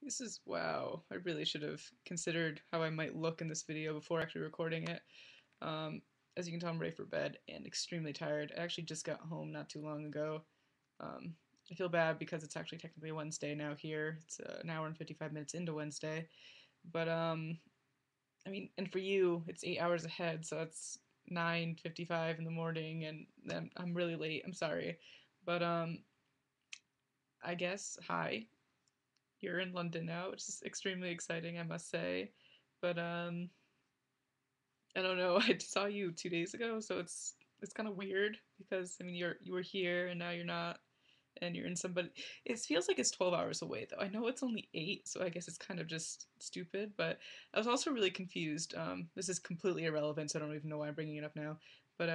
This is wow. I really should have considered how I might look in this video before actually recording it. Um, as you can tell, I'm ready for bed and extremely tired. I actually just got home not too long ago. Um, I feel bad because it's actually technically Wednesday now here. It's an hour and 55 minutes into Wednesday. But I mean, and for you, it's 8 hours ahead, so it's 9:55 in the morning, and then I'm really late. I'm sorry, but I guess hi. You're in London now, which is extremely exciting, I must say. But I don't know. I saw you 2 days ago, so it's kind of weird because I mean you were here and now you're not, and you're in somebody. It feels like it's 12 hours away though. I know it's only 8, so I guess it's kind of just stupid. But I was also really confused. This is completely irrelevant, so I don't even know why I'm bringing it up now. But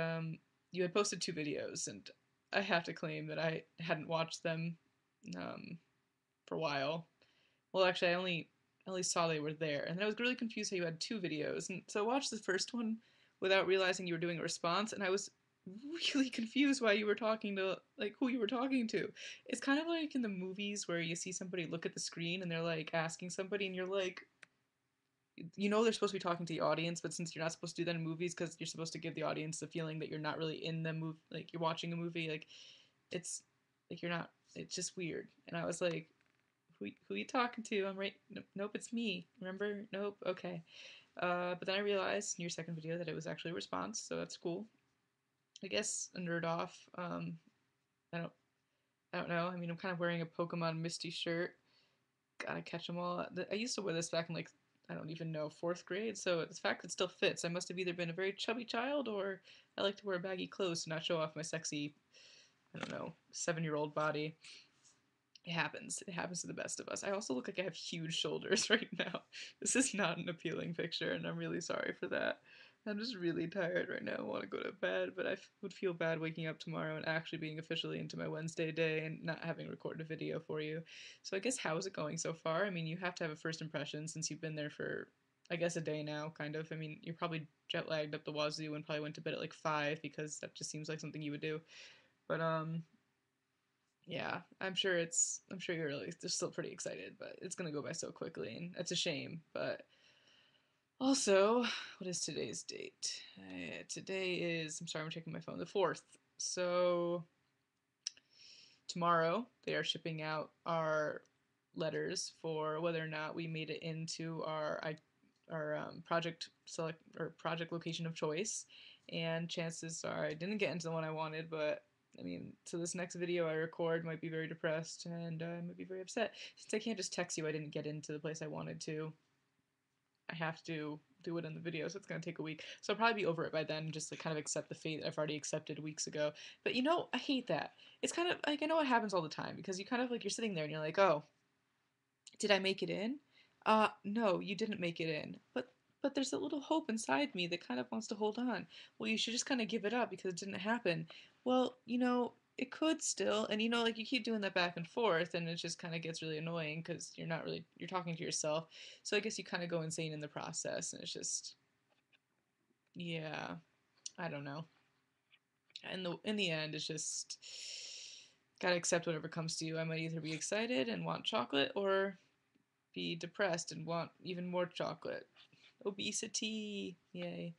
you had posted 2 videos, and I have to claim that I hadn't watched them um, for a while. Well, actually, I only saw they were there, and then I was really confused how you had 2 videos. And so I watched the first one without realizing you were doing a response, and I was really confused why you were talking to like who you were talking to. It's kind of like in the movies where you see somebody look at the screen and they're like asking somebody, and you're like, they're supposed to be talking to the audience, but since you're not supposed to do that in movies because you're supposed to give the audience the feeling that you're not really in the movie, like you're watching a movie, like it's like you're not. It's just weird, and I was like, who are you talking to? I'm right. Nope, it's me. Remember? Nope. Okay. But then I realized in your second video that it was actually a response, so that's cool. I guess a nerd off. I don't. I don't know. I mean, I'm kind of wearing a Pokemon Misty shirt. Gotta catch them all. I used to wear this back in like I don't even know fourth grade. So the fact it still fits, I must have either been a very chubby child or I like to wear baggy clothes to not show off my sexy, I don't know, 7-year-old body. It happens. It happens to the best of us. I also look like I have huge shoulders right now. This is not an appealing picture, and I'm really sorry for that. I'm just really tired right now. I want to go to bed, but would feel bad waking up tomorrow and actually being officially into my Wednesday day and not having recorded a video for you. So I guess how is it going so far? I mean, you have to have a first impression since you've been there for, I guess, a day now, kind of. I mean, you're probably jet lagged up the wazoo and probably went to bed at like 5 because that just seems like something you would do. But yeah, I'm sure you're really just still pretty excited, but it's gonna go by so quickly, and it's a shame. But also, what is today's date? Today is, I'm sorry, I'm checking my phone, the 4th. So tomorrow they are shipping out our letters for whether or not we made it into our project select or project location of choice, and chances are I didn't get into the one I wanted, but I mean, so this next video I record might be very depressed and I might be very upset since I can't just text you I didn't get into the place I wanted to. I have to do it in the video, so it's gonna take a week. So I'll probably be over it by then, just like kind of accept the fate that I've already accepted weeks ago. But I hate that. It's kind of like I know it happens all the time because you kind of like you're sitting there and you're like, oh, did I make it in? No, you didn't make it in. But there's a little hope inside me that kind of wants to hold on. Well, you should just kind of give it up because it didn't happen. Well, it could still, and like you keep doing that back and forth, and it just kind of gets really annoying because you're talking to yourself. So I guess you kind of go insane in the process, and it's just, yeah, I don't know. And in the end, it's just gotta accept whatever comes to you. I might either be excited and want chocolate, or be depressed and want even more chocolate. Obesity, yay.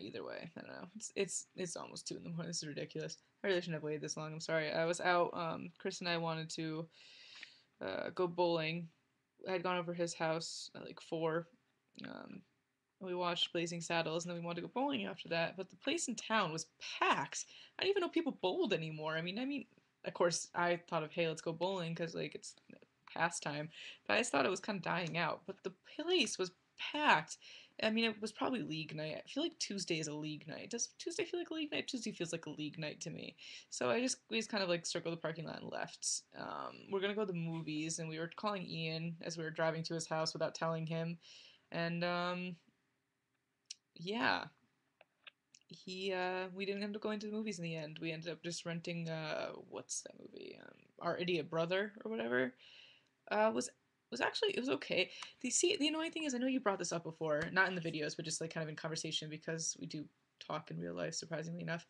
Either way, I don't know. It's almost 2 in the morning. This is ridiculous. I really shouldn't have waited this long. I'm sorry. I was out. Chris and I wanted to go bowling. I had gone over his house at like 4. Um, we watched Blazing Saddles, and then we wanted to go bowling after that. But the place in town was packed. I didn't even know people bowled anymore. I mean, of course, I thought of hey, let's go bowling because like it's pastime. But I just thought it was kind of dying out. But the place was packed. I mean, it was probably league night. I feel like Tuesday is a league night. Does Tuesday feel like a league night? Tuesday feels like a league night to me. So we just kind of like circled the parking lot and left. We're gonna go to the movies, and we were calling Ian as we were driving to his house without telling him. And yeah, he we didn't end up going to the movies in the end. We ended up just renting what's that movie? Our Idiot Brother or whatever. Was actually it was okay. The annoying thing is I know you brought this up before, not in the videos, but just like kind of in conversation because we do talk in real life, surprisingly enough.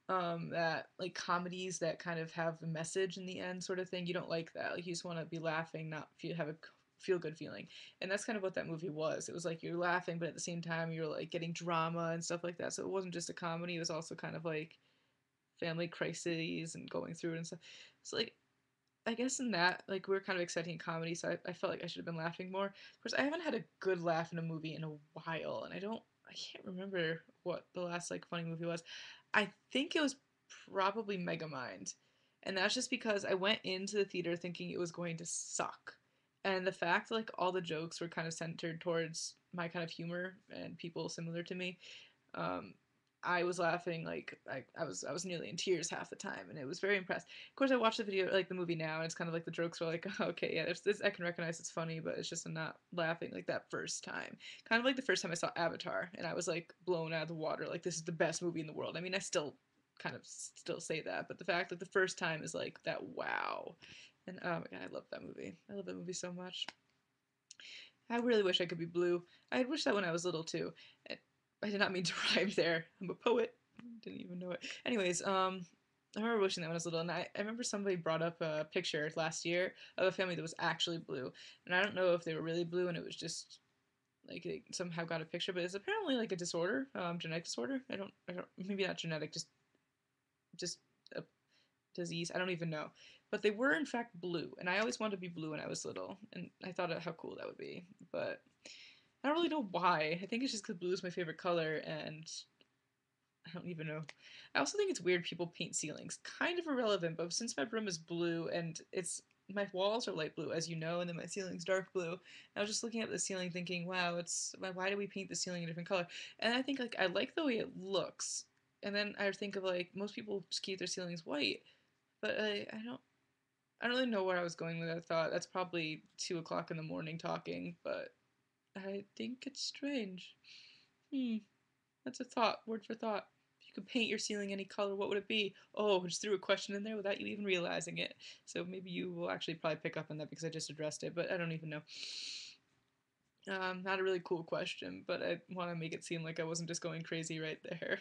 That like comedies that kind of have a message in the end, sort of thing. You don't like that. Like you just want to be laughing, not feel have a feel good feeling. And that's kind of what that movie was. It was like you're laughing, but at the same time you're like getting drama and stuff like that. So it wasn't just a comedy, it was also kind of like family crises and going through it and stuff. So like I guess in that, like we are kind of accepting comedy, so I felt like I should have been laughing more. Of course, I haven't had a good laugh in a movie in a while, and I can't remember what the last like funny movie was. I think it was probably Megamind, and that's just because I went into the theater thinking it was going to suck, and the fact like all the jokes were kind of centered towards my kind of humor and people similar to me, um, I was laughing like I was nearly in tears half the time, and it was very impressed. Of course, I watched the video like the movie now, and it's kind of like the jokes were like, oh, okay, yeah, there's this I can recognize it's funny, but it's just I'm not laughing like that first time. Kind of like the first time I saw Avatar, and I was like blown out of the water, like this is the best movie in the world. I mean, I still kind of still say that, but the fact that the first time is like that wow, and oh my god, I love that movie. I love that movie so much. I really wish I could be blue. I wish that when I was little too. I did not mean to rhyme there. I'm a poet. Didn't even know it. Anyways, I remember wishing that when I was little, and I remember somebody brought up a picture last year of a family that was actually blue, and I don't know if they were really blue and it was just like they somehow got a picture, but it's apparently like a disorder, genetic disorder. I don't, maybe not genetic, just a disease. I don't even know, but they were in fact blue, and I always wanted to be blue when I was little, and I thought how cool that would be, but I don't really know why. I think it's just because blue is my favorite color, and I don't even know. I also think it's weird people paint ceilings. Kind of irrelevant, but since my room is blue and it's my walls are light blue, as you know, and then my ceiling's dark blue. I was just looking at the ceiling, thinking, "Wow, it's why do we paint the ceiling a different color?" And I think like I like the way it looks, and then I think of like most people just keep their ceilings white, but I don't really know where I was going with that thought. That's probably 2 o'clock in the morning talking, but I think it's strange. Hmm. That's a thought, word for thought. If you could paint your ceiling any color, what would it be? Oh, just threw a question in there without you even realizing it. So maybe you will actually probably pick up on that because I just addressed it, but I don't even know. Not a really cool question, but I want to make it seem like I wasn't just going crazy right there.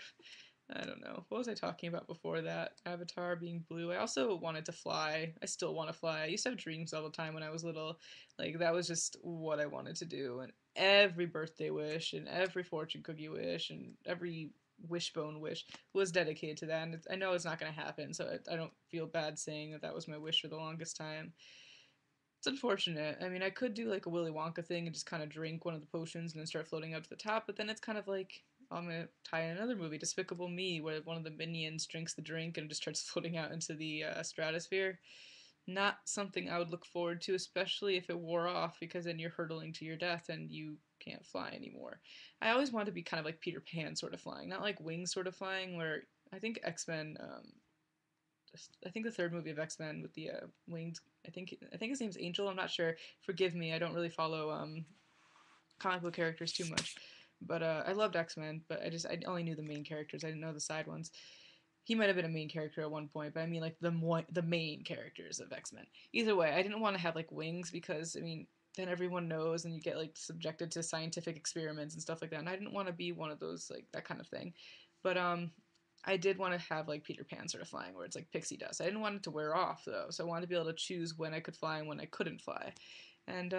I don't know. What was I talking about before that? Avatar being blue. I also wanted to fly. I still want to fly. I used to have dreams all the time when I was little. Like, that was just what I wanted to do. And every birthday wish, and every fortune cookie wish, and every wishbone wish was dedicated to that. And I know it's not going to happen, so I don't feel bad saying that that was my wish for the longest time. It's unfortunate. I mean, I could do like a Willy Wonka thing and just kind of drink one of the potions and then start floating up to the top, but then it's kind of like I'm gonna tie in another movie, Despicable Me, where one of the minions drinks the drink and it just starts floating out into the stratosphere. Not something I would look forward to, especially if it wore off, because then you're hurtling to your death and you can't fly anymore. I always wanted to be kind of like Peter Pan sort of flying, not like wings sort of flying, where I think X Men I think the third movie of X Men with the winged. I think his name's Angel. I'm not sure. Forgive me. I don't really follow comic book characters too much, but I loved X Men. But I only knew the main characters. I didn't know the side ones. He might have been a main character at one point, but I mean like the main characters of X Men. Either way, I didn't want to have like wings because I mean then everyone knows and you get like subjected to scientific experiments and stuff like that. And I didn't want to be one of those like that kind of thing. But I did want to have like Peter Pan sort of flying where it's like pixie dust. I didn't want it to wear off though, so I wanted to be able to choose when I could fly and when I couldn't fly. And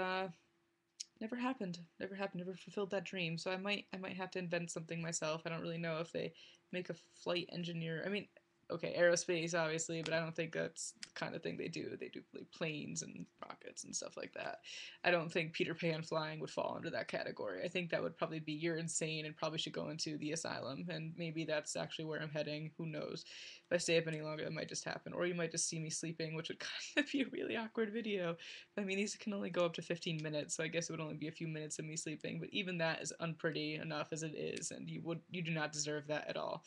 never happened. Never happened. Never fulfilled that dream. So I might have to invent something myself. I don't really know if they make a flight engineer. I mean, okay, aerospace obviously, but I don't think that's the kind of thing they do. They do like planes and rockets and stuff like that. I don't think Peter Pan flying would fall under that category. I think that would probably be you're insane and probably should go into the asylum. And maybe that's actually where I'm heading. Who knows? If I stay up any longer, that might just happen. Or you might just see me sleeping, which would kind of be a really awkward video. I mean, these can only go up to 15 minutes, so I guess it would only be a few minutes of me sleeping. But even that is unpretty enough as it is, and you do not deserve that at all.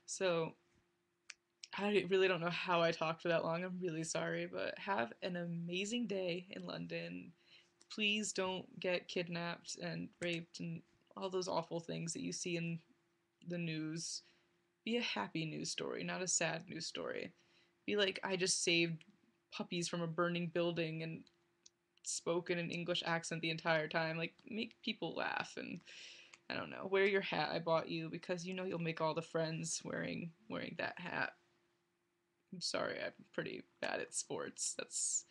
So I really don't know how I talked for that long. I'm really sorry, but have an amazing day in London. Please don't get kidnapped and raped and all those awful things that you see in the news. Be a happy news story, not a sad news story. Be like, I just saved puppies from a burning building and spoke in an English accent the entire time. Like, make people laugh and I don't know. Wear your hat I bought you because you know you'll make all the friends wearing that hat. I'm sorry, I'm pretty bad at sports. That's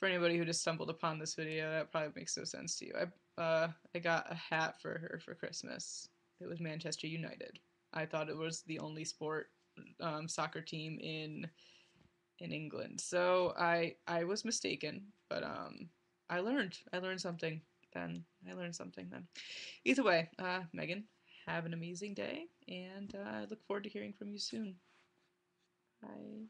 For anybody who just stumbled upon this video, that probably makes no sense to you. I got a hat for her for Christmas. It was Manchester United. I thought it was the only soccer team in England. So I was mistaken, but I learned something then. I learned something then. Either way, Megan, have an amazing day, and I look forward to hearing from you soon. Bye.